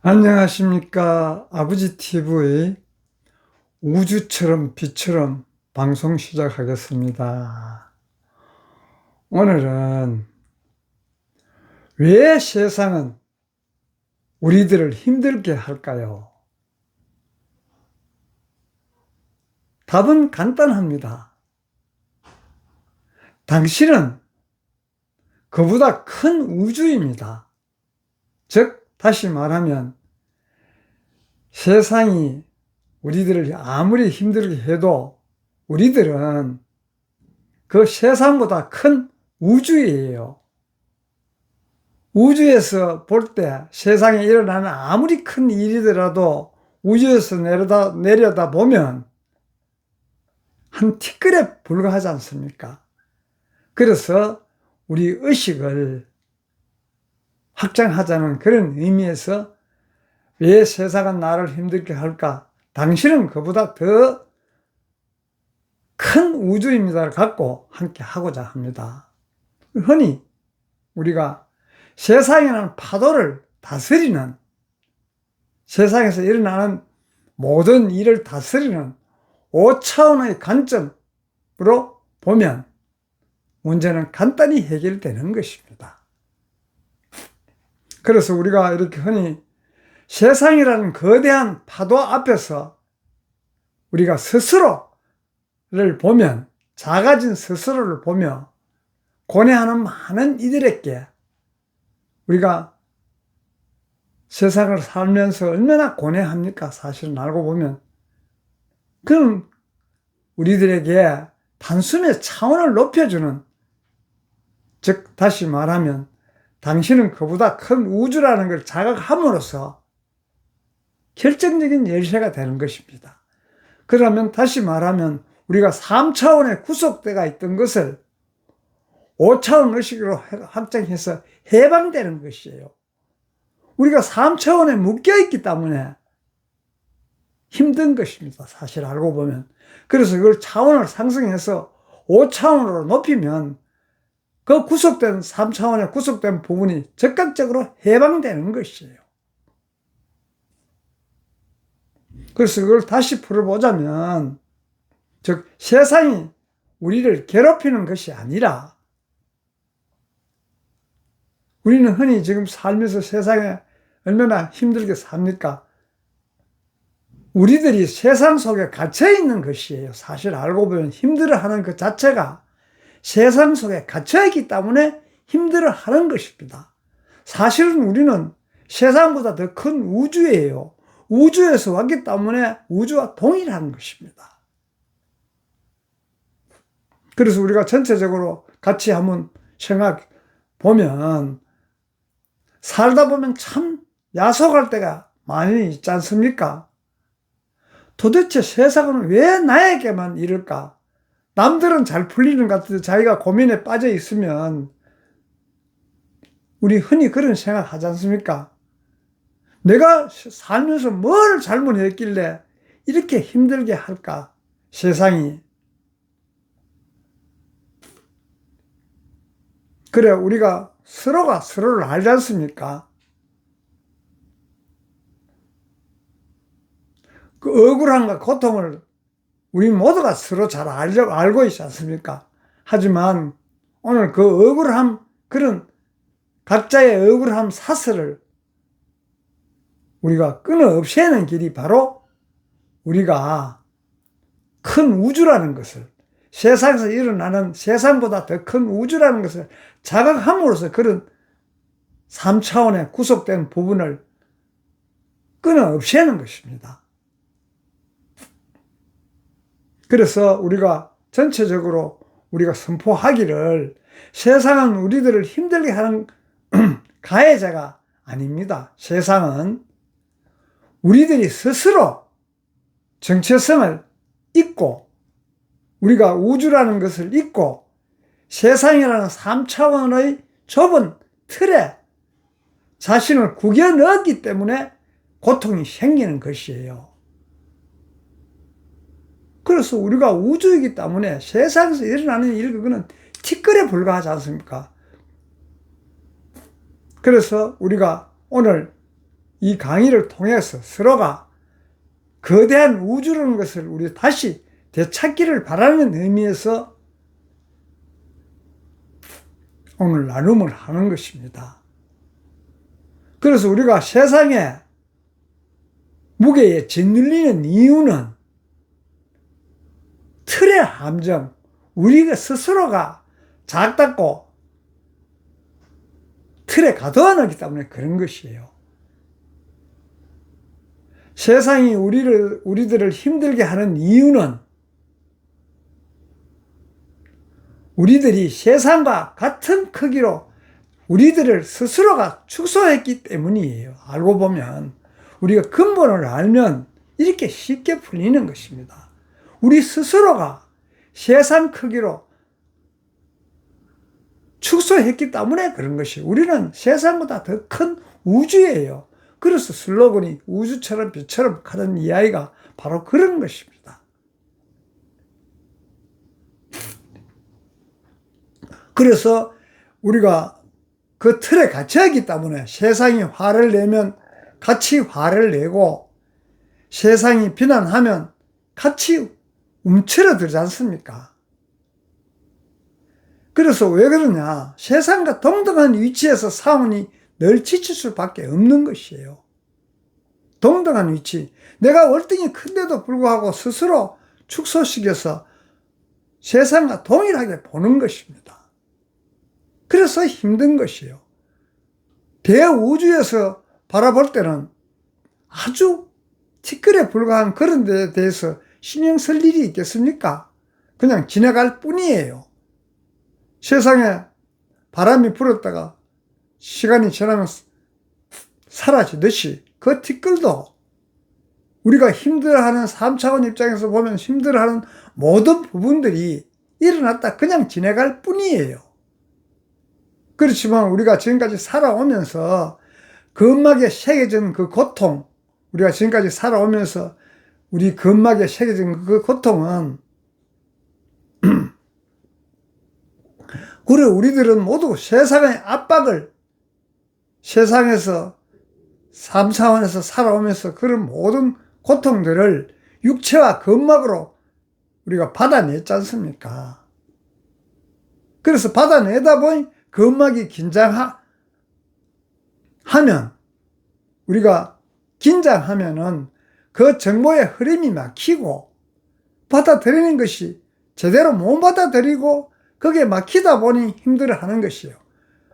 안녕하십니까. 아버지 TV의 우주처럼 빛처럼 방송 시작하겠습니다. 오늘은 왜 세상은 우리들을 힘들게 할까요? 답은 간단합니다. 당신은 그보다 큰 우주입니다. 즉, 다시 말하면 세상이 우리들을 아무리 힘들게 해도 우리들은 그 세상보다 큰 우주예요. 우주에서 볼 때 세상에 일어나는 아무리 큰 일이더라도 우주에서 내려다 보면 한 티끌에 불과하지 않습니까? 그래서 우리 의식을 확장하자는 그런 의미에서 왜 세상은 나를 힘들게 할까? 당신은 그보다 더 큰 우주입니다를 갖고 함께 하고자 합니다. 흔히 우리가 세상에는 파도를 다스리는, 세상에서 일어나는 모든 일을 다스리는 5차원의 관점으로 보면 문제는 간단히 해결되는 것입니다. 그래서 우리가 이렇게 흔히 세상이라는 거대한 파도 앞에서 우리가 스스로를 보면, 작아진 스스로를 보며 고뇌하는 많은 이들에게 우리가 세상을 살면서 얼마나 고뇌합니까? 사실은 알고 보면. 그럼 우리들에게 단숨에 차원을 높여주는, 즉 다시 말하면 당신은 그보다 큰 우주라는 걸 자각함으로써 결정적인 열쇠가 되는 것입니다. 그러면 다시 말하면 우리가 3차원의 구속대가 있던 것을 5차원 의식으로 확장해서 해방되는 것이에요. 우리가 3차원에 묶여있기 때문에 힘든 것입니다. 사실 알고 보면. 그래서 그걸 차원을 상승해서 5차원으로 높이면 그 구속된 3차원의 구속된 부분이 즉각적으로 해방되는 것이에요. 그래서 그걸 다시 풀어보자면, 즉 세상이 우리를 괴롭히는 것이 아니라, 우리는 흔히 지금 살면서 세상에 얼마나 힘들게 삽니까? 우리들이 세상 속에 갇혀 있는 것이에요. 사실 알고 보면 힘들어하는 그 자체가 세상 속에 갇혀 있기 때문에 힘들어하는 것입니다. 사실은 우리는 세상보다 더 큰 우주예요. 우주에서 왔기 때문에 우주와 동일한 것입니다. 그래서 우리가 전체적으로 같이 한번 생각 보면, 살다 보면 참 야속할 때가 많이 있지 않습니까? 도대체 세상은 왜 나에게만 이럴까? 남들은 잘 풀리는 것 같은데 자기가 고민에 빠져 있으면 우리 흔히 그런 생각 하지 않습니까? 내가 살면서 뭘 잘못했길래 이렇게 힘들게 할까? 세상이. 그래, 우리가 서로가 서로를 알지 않습니까? 그 억울함과 고통을 우리 모두가 서로 잘 알고 있지 않습니까? 하지만 오늘 그 억울함, 그런 각자의 억울함 사슬을 우리가 끊어 없애는 길이 바로 우리가 큰 우주라는 것을, 세상에서 일어나는 세상보다 더 큰 우주라는 것을 자각함으로써 그런 3차원의 구속된 부분을 끊어 없애는 것입니다. 그래서 우리가 전체적으로 우리가 선포하기를, 세상은 우리들을 힘들게 하는 가해자가 아닙니다. 세상은 우리들이 스스로 정체성을 잊고, 우리가 우주라는 것을 잊고 세상이라는 3차원의 좁은 틀에 자신을 구겨 넣었기 때문에 고통이 생기는 것이에요. 그래서 우리가 우주이기 때문에 세상에서 일어나는 일, 그거는 티끌에 불과하지 않습니까? 그래서 우리가 오늘 이 강의를 통해서 서로가 거대한 우주라는 것을 우리 다시 되찾기를 바라는 의미에서 오늘 나눔을 하는 것입니다. 그래서 우리가 세상에 무게에 짓눌리는 이유는 틀의 함정, 우리가 스스로가 작다고 틀에 가둬놓기 때문에 그런 것이에요. 세상이 우리들을 힘들게 하는 이유는 우리들이 세상과 같은 크기로 우리들을 스스로가 축소했기 때문이에요. 알고 보면 우리가 근본을 알면 이렇게 쉽게 풀리는 것입니다. 우리 스스로가 세상 크기로 축소했기 때문에 그런 것이에요. 우리는 세상보다 더 큰 우주예요. 그래서 슬로건이 우주처럼 빛처럼 가는 이야기가 바로 그런 것입니다. 그래서 우리가 그 틀에 갇혀있기 때문에 세상이 화를 내면 같이 화를 내고 세상이 비난하면 같이 움츠러들지 않습니까? 그래서 왜 그러냐? 세상과 동등한 위치에서 싸우니 늘 지칠 수밖에 없는 것이에요. 동등한 위치. 내가 월등히 큰데도 불구하고 스스로 축소시켜서 세상과 동일하게 보는 것입니다. 그래서 힘든 것이에요. 대우주에서 바라볼 때는 아주 티끌에 불과한 그런 데에 대해서 신경 쓸 일이 있겠습니까? 그냥 지나갈 뿐이에요. 세상에 바람이 불었다가 시간이 지나면 사라지듯이 그 티끌도 우리가 힘들어하는 3차원 입장에서 보면 힘들어하는 모든 부분들이 일어났다 그냥 지나갈 뿐이에요. 그렇지만 우리가 지금까지 살아오면서 근막에 새겨진 그 고통, 우리가 지금까지 살아오면서 우리 근막에 새겨진 그 고통은 그래 우리들은 모두 세상의 압박을 세상에서 3차원에서 살아오면서 그런 모든 고통들을 육체와 근막으로 우리가 받아냈지 않습니까? 그래서 받아내다 보니 근막이 긴장하면 우리가 긴장하면은 그 정보의 흐름이 막히고 받아들이는 것이 제대로 못 받아들이고 거기에 막히다 보니 힘들어하는 것이에요.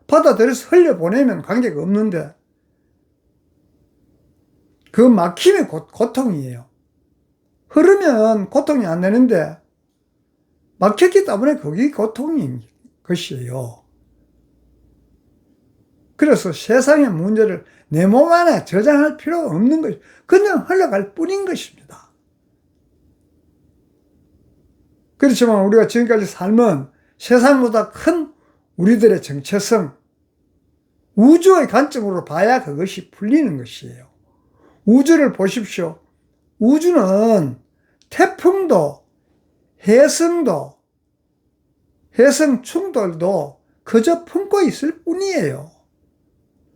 받아들여서 흘려보내면 관계가 없는데 그 막힘이 고통이에요. 흐르면 고통이 안 되는데 막혔기 때문에 그게 고통인 것이에요. 그래서 세상의 문제를 내 몸 안에 저장할 필요가 없는 것이 그냥 흘러갈 뿐인 것입니다. 그렇지만 우리가 지금까지 삶은 세상보다 큰 우리들의 정체성, 우주의 관점으로 봐야 그것이 풀리는 것이에요. 우주를 보십시오. 우주는 태풍도, 해성도, 해성 충돌도 그저 품고 있을 뿐이에요.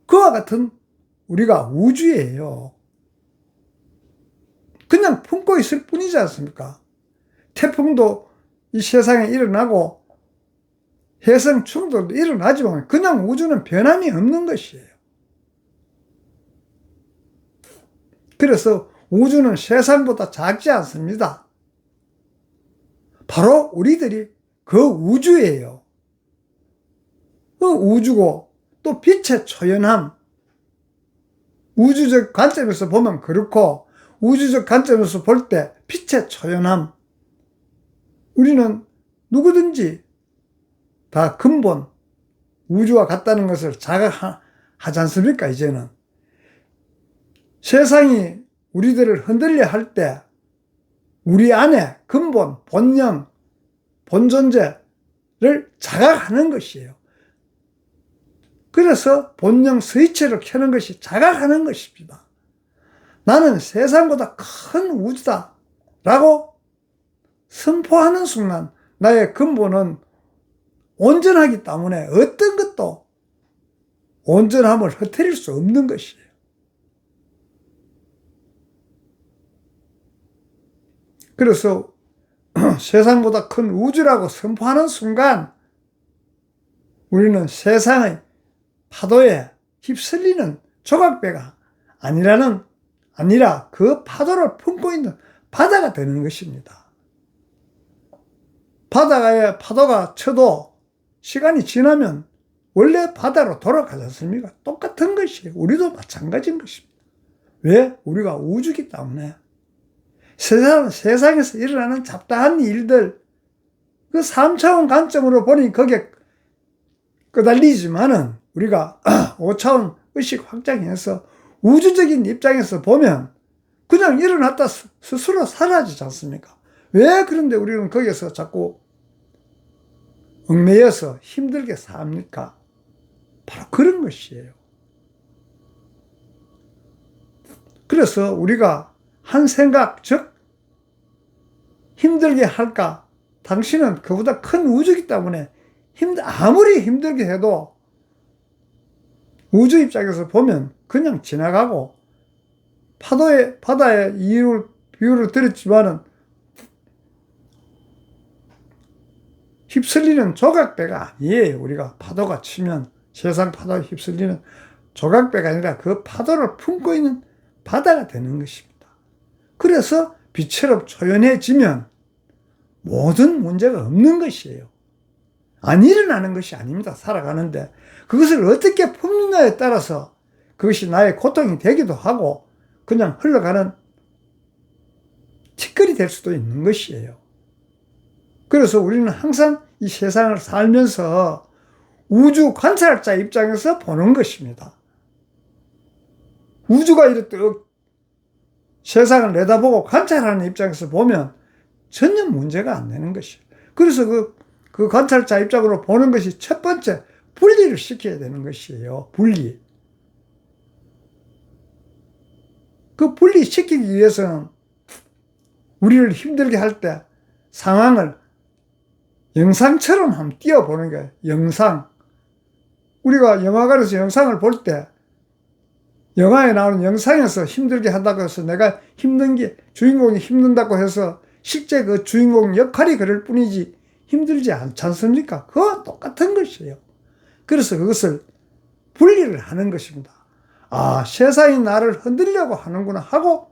그와 같은 우리가 우주예요. 그냥 품고 있을 뿐이지 않습니까? 태풍도 이 세상에 일어나고 해성 충돌도 일어나지만 그냥 우주는 변함이 없는 것이에요. 그래서 우주는 세상보다 작지 않습니다. 바로 우리들이 그 우주예요. 그 우주고 또 빛의 초연함, 우주적 관점에서 보면 그렇고 우주적 관점에서 볼 때 빛의 초연함, 우리는 누구든지 다 근본 우주와 같다는 것을 자각하지 않습니까? 이제는 세상이 우리들을 흔들려 할 때 우리 안에 근본, 본영, 본존재를 자각하는 것이에요. 그래서 본영 스위치를 켜는 것이 자각하는 것입니다. 나는 세상보다 큰 우주다 라고 선포하는 순간 나의 근본은 온전하기 때문에 어떤 것도 온전함을 흐트릴 수 없는 것이에요. 그래서 세상보다 큰 우주라고 선포하는 순간 우리는 세상의 파도에 휩쓸리는 조각배가 아니라 그 파도를 품고 있는 바다가 되는 것입니다. 바다에 파도가 쳐도 시간이 지나면 원래 바다로 돌아가지 않습니까? 똑같은 것이에요. 우리도 마찬가지인 것입니다. 왜? 우리가 우주이기 때문에. 세상에서 일어나는 잡다한 일들, 그 3차원 관점으로 보니 거기에 끄달리지만은 우리가 5차원 의식 확장해서 우주적인 입장에서 보면 그냥 일어났다 스스로 사라지지 않습니까? 왜 그런데 우리는 거기에서 자꾸 얽매여서 힘들게 삽니까? 바로 그런 것이에요. 그래서 우리가 한 생각, 즉 힘들게 할까? 당신은 그보다 큰 우주이기 때문에 아무리 힘들게 해도 우주 입장에서 보면 그냥 지나가고 바다의 비유를 드렸지만은 휩쓸리는 조각배가 아니에요. 우리가 파도가 치면 세상 파도에 휩쓸리는 조각배가 아니라 그 파도를 품고 있는 바다가 되는 것입니다. 그래서 빛처럼 초연해지면 모든 문제가 없는 것이에요. 안 일어나는 것이 아닙니다. 살아가는데 그것을 어떻게 품느냐에 따라서 그것이 나의 고통이 되기도 하고 그냥 흘러가는 티끌이 될 수도 있는 것이에요. 그래서 우리는 항상 이 세상을 살면서 우주 관찰자 입장에서 보는 것입니다. 우주가 이렇게 세상을 내다보고 관찰하는 입장에서 보면 전혀 문제가 안 되는 것이에요. 그래서 그 관찰자 입장으로 보는 것이 첫 번째 분리를 시켜야 되는 것이에요. 분리. 그 분리시키기 위해서는 우리를 힘들게 할 때 상황을 영상처럼 한번 띄워보는 거예요. 영상. 우리가 영화관에서 영상을 볼 때 영화에 나오는 영상에서 힘들게 한다고 해서 내가 힘든 게 주인공이 힘든다고 해서 실제 그 주인공 역할이 그럴 뿐이지 힘들지 않지 않습니까? 그거 똑같은 것이에요. 그래서 그것을 분리를 하는 것입니다. 아, 세상이 나를 흔들려고 하는구나 하고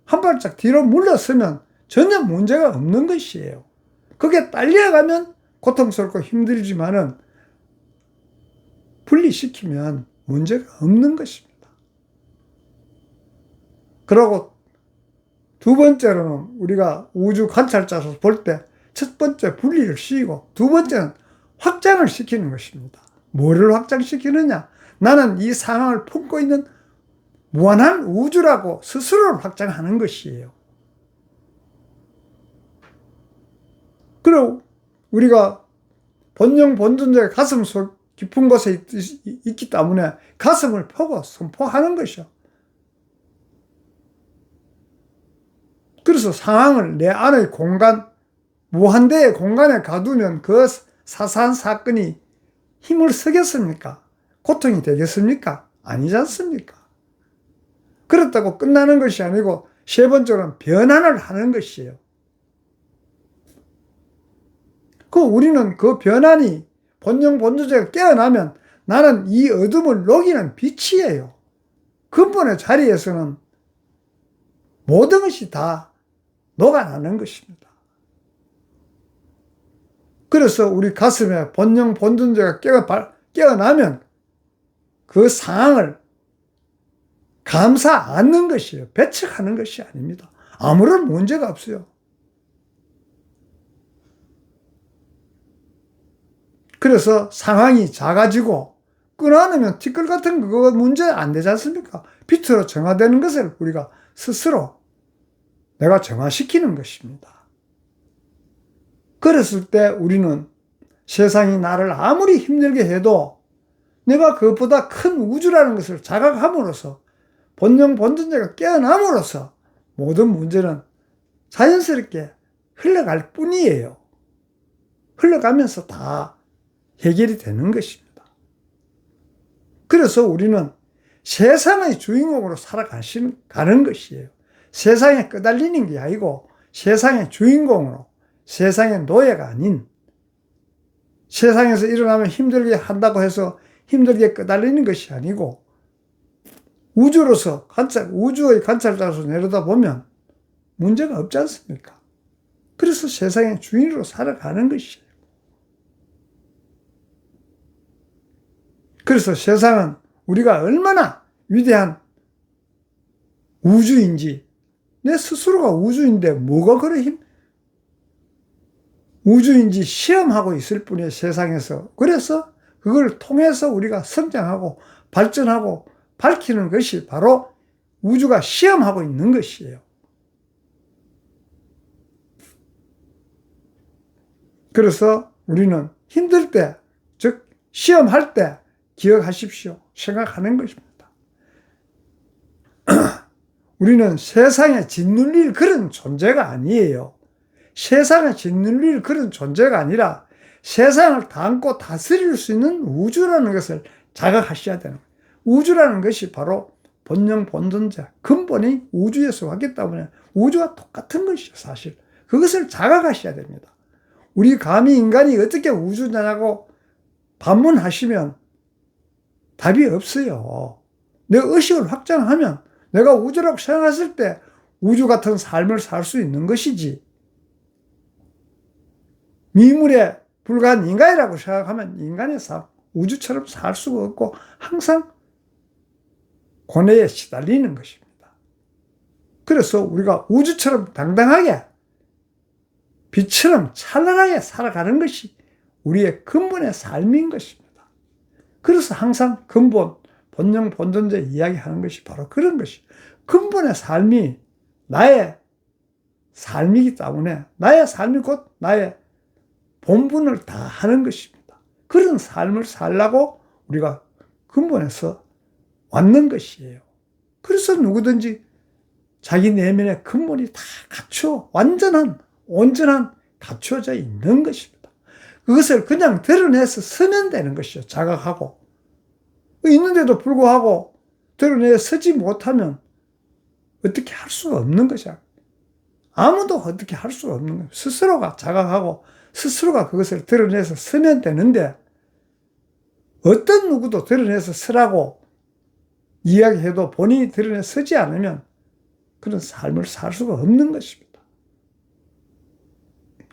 한 발짝 뒤로 물러서면 전혀 문제가 없는 것이에요. 그게 딸려가면 고통스럽고 힘들지만은 분리시키면 문제가 없는 것입니다. 그리고 두 번째로는 우리가 우주 관찰자로서 볼 때 첫 번째 분리를 시키고 두 번째는 확장을 시키는 것입니다. 뭐를 확장시키느냐? 나는 이 상황을 품고 있는 무한한 우주라고 스스로를 확장하는 것이에요. 그리고 우리가 본尊의 가슴 속 깊은 곳에 있기 때문에 가슴을 펴고 선포하는 것이요. 그래서 상황을 내 안의 공간, 무한대의 공간에 가두면 그 사사한 사건이 힘을 쓰겠습니까? 고통이 되겠습니까? 아니지 않습니까? 그렇다고 끝나는 것이 아니고 세 번째로는 변환을 하는 것이에요. 우리는 그 변환이 본능본주제가 깨어나면 나는 이 어둠을 녹이는 빛이에요. 근본의 자리에서는 모든 것이 다 녹아나는 것입니다. 그래서 우리 가슴에 본능본주제가 깨어나면 그 상황을 감사 않는 것이에요. 배척하는 것이 아닙니다. 아무런 문제가 없어요. 그래서 상황이 작아지고 끊어내면 티끌 같은 그거 문제 안 되지 않습니까? 빛으로 정화되는 것을 우리가 스스로 내가 정화시키는 것입니다. 그랬을 때 우리는 세상이 나를 아무리 힘들게 해도 내가 그것보다 큰 우주라는 것을 자각함으로써 본능본전제가 깨어남으로써 모든 문제는 자연스럽게 흘러갈 뿐이에요. 흘러가면서 다 해결이 되는 것입니다. 그래서 우리는 세상의 주인공으로 살아가는 것이에요. 세상에 끄달리는 게 아니고 세상의 주인공으로, 세상의 노예가 아닌, 세상에서 일어나면 힘들게 한다고 해서 힘들게 끄달리는 것이 아니고, 우주로서 우주의 관찰자로서 내려다보면 문제가 없지 않습니까? 그래서 세상의 주인으로 살아가는 것이에요. 그래서 세상은 우리가 얼마나 위대한 우주인지, 내 스스로가 우주인데 뭐가 그래 우주인지 시험하고 있을 뿐이에요, 세상에서. 그래서 그걸 통해서 우리가 성장하고 발전하고 밝히는 것이 바로 우주가 시험하고 있는 것이에요. 그래서 우리는 힘들 때, 즉 시험할 때 기억하십시오. 생각하는 것입니다. 우리는 세상에 짓눌릴 그런 존재가 아니에요. 세상에 짓눌릴 그런 존재가 아니라 세상을 담고 다스릴 수 있는 우주라는 것을 자각하셔야 되는 거예요. 우주라는 것이 바로 본영 본존재, 근본이 우주에서 왔기 때문에 우주와 똑같은 것이죠, 사실. 그것을 자각하셔야 됩니다. 우리 감히 인간이 어떻게 우주냐고 반문하시면 답이 없어요. 내 의식을 확장하면 내가 우주라고 생각했을 때 우주 같은 삶을 살 수 있는 것이지, 미물에 불과한 인간이라고 생각하면 인간의 삶, 우주처럼 살 수가 없고 항상 고뇌에 시달리는 것입니다. 그래서 우리가 우주처럼 당당하게 빛처럼 찬란하게 살아가는 것이 우리의 근본의 삶인 것입니다. 그래서 항상 근본, 본영, 본존재 이야기하는 것이 바로 그런 것이, 근본의 삶이 나의 삶이기 때문에 나의 삶이 곧 나의 본분을 다 하는 것입니다. 그런 삶을 살라고 우리가 근본에서 왔는 것이에요. 그래서 누구든지 자기 내면의 근본이 다 갖추어 온전한 갖추어져 있는 것입니다. 그것을 그냥 드러내서 쓰면 되는 것이죠. 자각하고. 있는데도 불구하고 드러내 서지 못하면 어떻게 할 수가 없는 것이야. 아무도 어떻게 할 수가 없는 거예요. 스스로가 자각하고 스스로가 그것을 드러내서 쓰면 되는데, 어떤 누구도 드러내서 쓰라고 이야기해도 본인이 드러내 쓰지 않으면 그런 삶을 살 수가 없는 것입니다.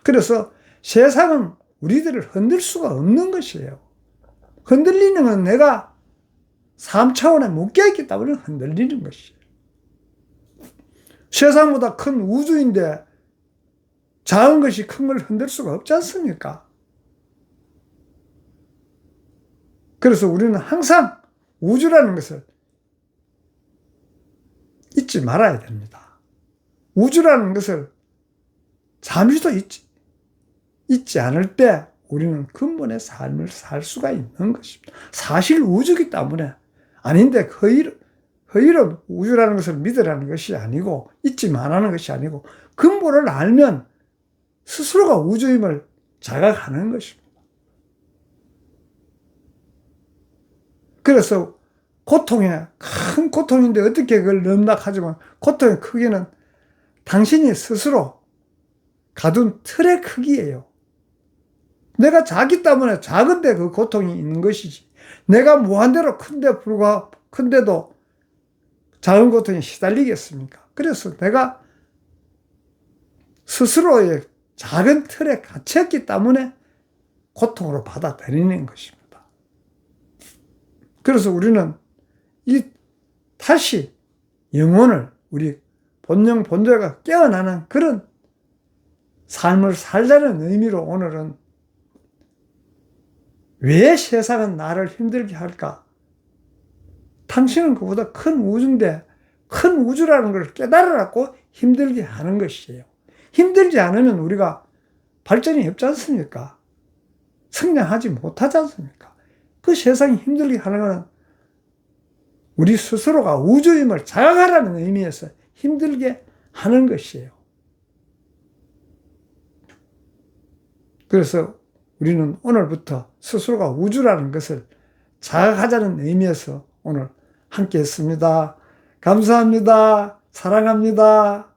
그래서 세상은 우리들을 흔들 수가 없는 것이에요. 흔들리는 건 내가 3차원에 묶여있기 때문에 흔들리는 것이에요. 세상보다 큰 우주인데 작은 것이 큰 걸 흔들 수가 없지 않습니까? 그래서 우리는 항상 우주라는 것을 잊지 말아야 됩니다. 우주라는 것을 잠시도 잊지 않을 때 우리는 근본의 삶을 살 수가 있는 것입니다. 사실 우주이기 때문에, 아닌데 허위로 우주라는 것을 믿으라는 것이 아니고, 잊지 말라는 것이 아니고, 근본을 알면 스스로가 우주임을 자각하는 것입니다. 그래서 큰 고통인데 어떻게 그걸 넘나가지만, 고통의 크기는 당신이 스스로 가둔 틀의 크기예요. 내가 작기 때문에 작은데 그 고통이 있는 것이지, 내가 무한대로 큰데도 작은 고통에 시달리겠습니까? 그래서 내가 스스로의 작은 틀에 갇혔기 때문에 고통으로 받아들이는 것입니다. 그래서 우리는 다시 영혼을, 우리 본영 본조가 깨어나는 그런 삶을 살자는 의미로 오늘은 왜 세상은 나를 힘들게 할까? 당신은 그보다 큰 우주인데 큰 우주라는 걸 깨달으라고 힘들게 하는 것이에요. 힘들지 않으면 우리가 발전이 없지 않습니까? 성장하지 못하지 않습니까? 그 세상이 힘들게 하는 것은 우리 스스로가 우주임을 자각하라는 의미에서 힘들게 하는 것이에요. 그래서 우리는 오늘부터 스스로가 우주라는 것을 자각하자는 의미에서 오늘 함께 했습니다. 감사합니다. 사랑합니다.